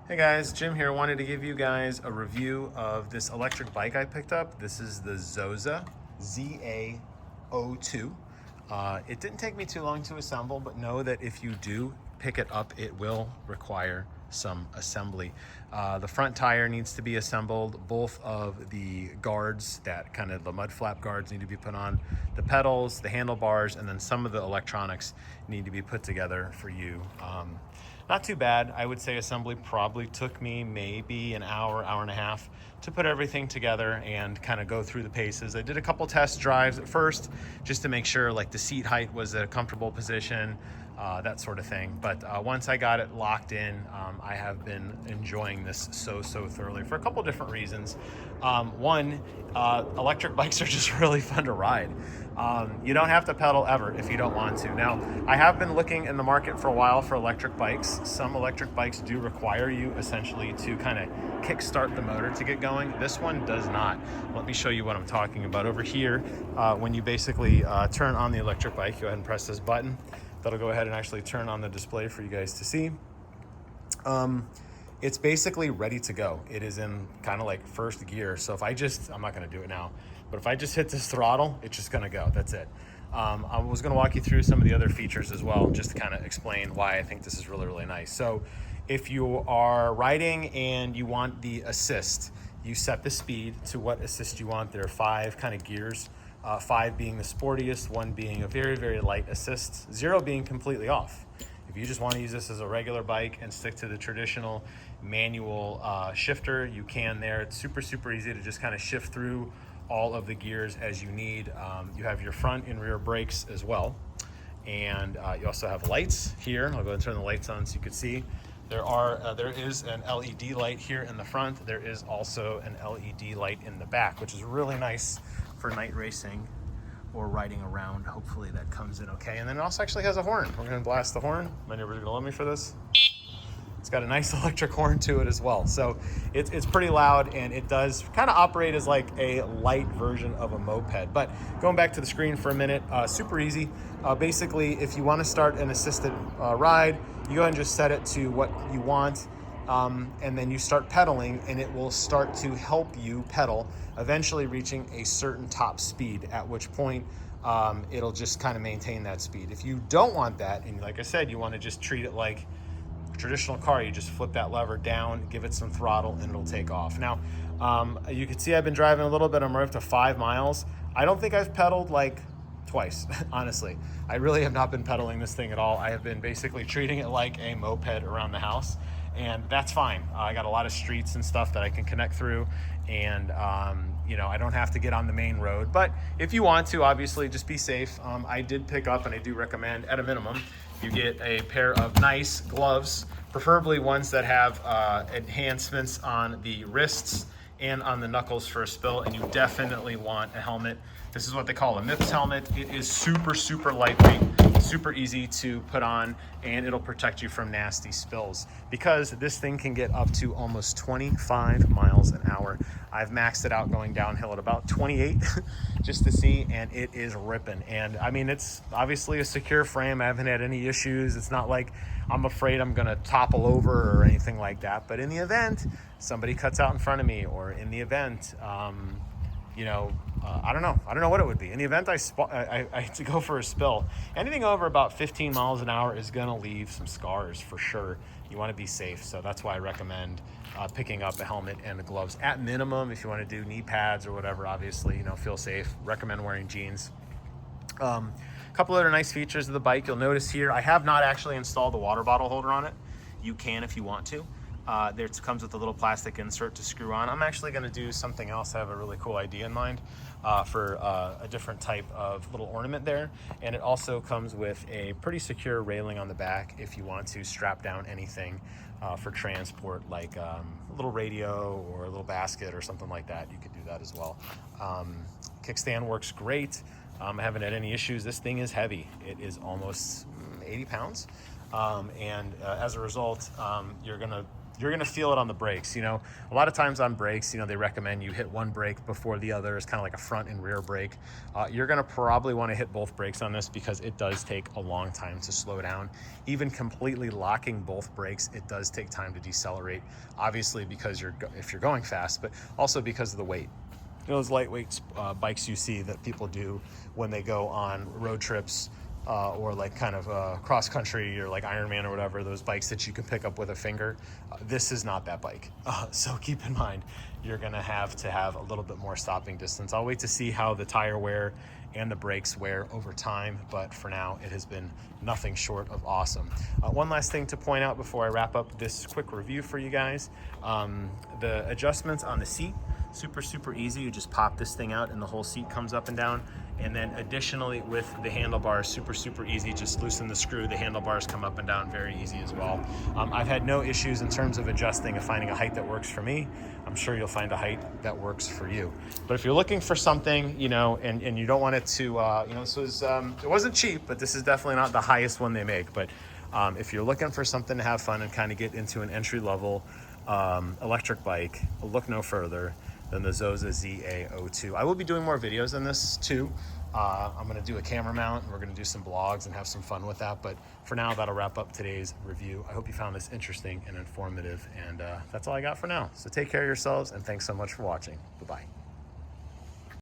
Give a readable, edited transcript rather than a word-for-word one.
Hey guys, Jim here. Wanted to give you guys a review of this electric bike I picked up. This is the Zoza ZA02. It didn't take me too long to assemble, but know that if you do pick it up, it will require some assembly. The front tire needs to be assembled. Both of the guards, that kind of the mud flap guards, need to be put on. The pedals, the handlebars, and then some of the electronics need to be put together for you. Not too bad. I would say assembly probably took me maybe an hour, hour and a half to put everything together and kind of go through the paces. I did a couple test drives at first just to make sure like the seat height was at a comfortable position, that sort of thing. But once I got it locked in, I have been enjoying this so thoroughly for a couple different reasons. One, electric bikes are just really fun to ride. You don't have to pedal ever if you don't want to. Now, I have been looking in the market for a while for electric bikes. Some electric bikes do require you essentially to kind of kickstart the motor to get going. This one does not. Let me show you what I'm talking about. Over here, when you basically turn on the electric bike, go ahead and press this button. That'll go ahead and actually turn on the display for you guys to see. It's basically ready to go. It is in kind of like first gear. So if I'm not gonna do it now, but if I just hit this throttle, it's just gonna go, that's it. I was gonna walk you through some of the other features as well, just to kind of explain why I think this is really nice. So if you are riding and you want the assist, you set the speed to what assist you want. There are 5 kind of gears, 5 being the sportiest, 1 being a very light assist, 0 being completely off. If you just want to use this as a regular bike and stick to the traditional manual shifter, you can there. It's super easy to just kind of shift through all of the gears as you need. You have your front and rear brakes as well. And you also have lights here. I'll go ahead and turn the lights on so you can see. There is an LED light here in the front. There is also an LED light in the back, which is really nice for night racing or riding around. Hopefully that comes in okay. And then it also actually has a horn. We're gonna blast the horn. My neighbor's gonna love me for this. It's got a nice electric horn to it as well. So it's pretty loud, and it does kind of operate as like a light version of a moped. But going back to the screen for a minute, super easy. Basically, if you want to start an assisted ride, you go ahead and just set it to what you want. And then you start pedaling, and it will start to help you pedal, eventually reaching a certain top speed, at which point it'll just kind of maintain that speed. If you don't want that, and like I said, you want to just treat it like a traditional car, you just flip that lever down, give it some throttle, and it'll take off. Now, you can see I've been driving a little bit. I'm right up to 5 miles. I don't think I've pedaled like twice, honestly. I really have not been pedaling this thing at all. I have been basically treating it like a moped around the house. And that's fine. I got a lot of streets and stuff that I can connect through, and I don't have to get on the main road. But if you want to, obviously, just be safe. I did pick up, and I do recommend, at a minimum, you get a pair of nice gloves, preferably ones that have enhancements on the wrists and on the knuckles for a spill, and you definitely want a helmet. This is what they call a MIPS helmet. It is super lightweight, super easy to put on, and it'll protect you from nasty spills because this thing can get up to almost 25 miles an hour. I've maxed it out going downhill at about 28 just to see, and it is ripping. And I mean, it's obviously a secure frame. I haven't had any issues. It's not like I'm afraid I'm gonna topple over or anything like that. But in the event somebody cuts out in front of me, or in the event, I don't know what it would be. In the event I had to go for a spill, anything over about 15 miles an hour is gonna leave some scars for sure. You wanna be safe, so that's why I recommend picking up a helmet and the gloves. At minimum, if you wanna do knee pads or whatever, obviously, feel safe. Recommend wearing jeans. A couple other nice features of the bike. You'll notice here, I have not actually installed the water bottle holder on it. You can if you want to. There comes with a little plastic insert to screw on. I'm actually going to do something else. I have a really cool idea in mind for a different type of little ornament there. And it also comes with a pretty secure railing on the back if you want to strap down anything for transport, like a little radio or a little basket or something like that. You could do that as well. Kickstand works great. I haven't had any issues. This thing is heavy. It is almost 80 pounds. As a result, you're going to you're gonna feel it on the brakes. You know, a lot of times on brakes, you know, they recommend you hit one brake before the other. It's kind of like a front and rear brake. You're gonna probably wanna hit both brakes on this because it does take a long time to slow down. Even completely locking both brakes, it does take time to decelerate. Obviously because if you're going fast, but also because of the weight. You know, those lightweight bikes you see that people do when they go on road trips, or like kind of cross country or like Ironman or whatever, those bikes that you can pick up with a finger. This is not that bike. So keep in mind, you're gonna have to have a little bit more stopping distance. I'll wait to see how the tire wear and the brakes wear over time, but for now it has been nothing short of awesome. One last thing to point out before I wrap up this quick review for you guys. The adjustments on the seat, super easy. You just pop this thing out and the whole seat comes up and down. And then additionally with the handlebars, super easy. Just loosen the screw, the handlebars come up and down, very easy as well. I've had no issues in terms of adjusting and finding a height that works for me. I'm sure you'll find a height that works for you. But if you're looking for something, you know, and you don't want it to, you know, this was, it wasn't cheap, but this is definitely not the highest one they make. But if you're looking for something to have fun and kind of get into an entry-level electric bike, look no further than the Zoza ZA02. I will be doing more videos on this too. I'm gonna do a camera mount and we're gonna do some blogs and have some fun with that. But for now, that'll wrap up today's review. I hope you found this interesting and informative, and that's all I got for now. So take care of yourselves and thanks so much for watching. Bye-bye.